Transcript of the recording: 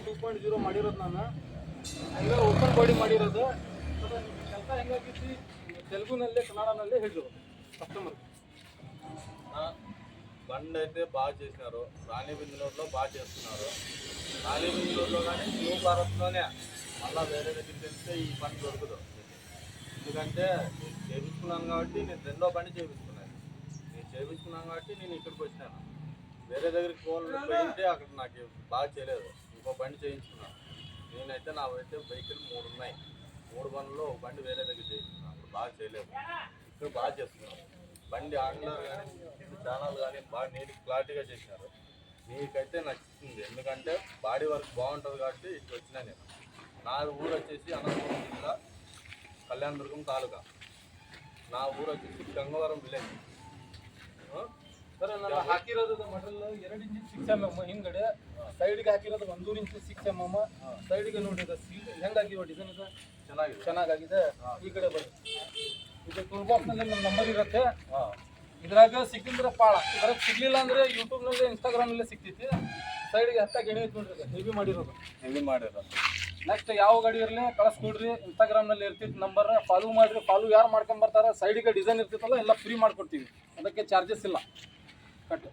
2.0 ಮಾಡಿರೋದು ನಾನು ಹಂಗೆ ಓಪನ್ ಬಾಡಿ ಮಾಡಿರೋದು ಕೆಲಸ ಹೆಂಗಾಗಿತ್ತು ತೆಲುಗುನಲ್ಲೇ ಕನ್ನಡನಲ್ಲೇ ಹೇಳಿದ್ರು కస్టమర్. బండి అయితే బాగా చేసినారు. రాణిబిందులూరులో బాగా చేస్తున్నారు. రాణిబిందులూరులో కానీ న్యూ భారత్లోనే మళ్ళీ వేరే దగ్గరికి వెళ్తే ఈ బండి దొరకదు. ఎందుకంటే నేను చేయించుకున్నాను కాబట్టి నేను రెండో బండి చేయించుకున్నాను. నేను చేయించుకున్నాను కాబట్టి నేను ఇక్కడికి వచ్చినాను. వేరే దగ్గరికి పోయింటే అక్కడ నాకు బాగా చేయలేదు. ఇంకో బండి చేయించుకున్నాను. నేనైతే నావైతే వెహికల్ 3 ఉన్నాయి. 3 బండ్లలో ఒక బండి వేరే దగ్గర చేయించుకున్నాను. అక్కడ బాగా చేయలేదు. ఇక్కడ బాగా చేస్తున్నాను. బండి ఆంగ్లర్ కానీ ఛానల్ కానీ బాగా నీట్ క్లారిటీగా చేసినారు. నీకైతే నచ్చుతుంది. ఎందుకంటే బాడీ వర్క్ బాగుంటుంది కాబట్టి ఇటు వచ్చినా నేను. నా ఊరు వచ్చేసి అనంతపురం జిల్లా కళ్యాణదుర్గం ತಾಲೂಕಾ. నా ఊరు వచ్చేసి గంగవరం విలేజ్. ಸರ್ ನಾನು ಹಾಕಿರೋದು ಮಟಲ್ 2 ಇಂಚ್ 6 mm ಹಿಂದ್ಗಡೆ ಸೈಡ್ಗೆ ಹಾಕಿರೋದು 1.5 ಇಂಚ್ 6 mm ಸೈಡ್ಗೆ ನೋಡಿ ಹೆಂಗಾಗಿರೋ ಡಿಸೈನ್ ಇದೆ ಚೆನ್ನಾಗಿದೆ. ಈ ಕಡೆ ಬನ್ನಿ, ಇದು ಟೂಲ್ ಬಾಕ್ಸ್ನಲ್ಲಿ ನಮ್ಮ ನಂಬರ್ ಇರುತ್ತೆ. ಇದ್ರಾಗ ಸಿಕ್ಕಿದ್ರೆ ಪಾಳ, ಇದ್ರಾಗ ಸಿಗ್ಲಿಲ್ಲ ಅಂದ್ರೆ ಯೂಟ್ಯೂಬ್ನಲ್ಲಿ ಇನ್ಸ್ಟಾಗ್ರಾಮ್ನಲ್ಲೇ ಸಿಗ್ತೈತಿ. ಸೈಡ್ಗೆ ಹತ್ತಾಗಿ ಎಣೆ ನೋಡ್ರಿ, ಹೆವಿ ಮಾಡಿರೋದು. ನೆಕ್ಸ್ಟ್ ಯಾವ ಗಾಡಿ ಇರಲಿ ಕಳಿಸ್ಕೊಡ್ರಿ. ಇನ್ಸ್ಟಾಗ್ರಾಮ್ನಲ್ಲಿ ಇರ್ತಿತ್ತು ನಂಬರ್, ಫಾಲೋ ಮಾಡಿರಿ. ಫಾಲೋ ಯಾರು ಮಾಡ್ಕೊಂಬರ್ತಾರೆ ಸೈಡಿಗೆ ಡಿಸೈನ್ ಇರ್ತಿತ್ತಲ್ಲ ಎಲ್ಲ ಫ್ರೀ ಮಾಡ್ಕೊಡ್ತೀವಿ. ಅದಕ್ಕೆ ಚಾರ್ಜಸ್ ಇಲ್ಲ. ಕಟ್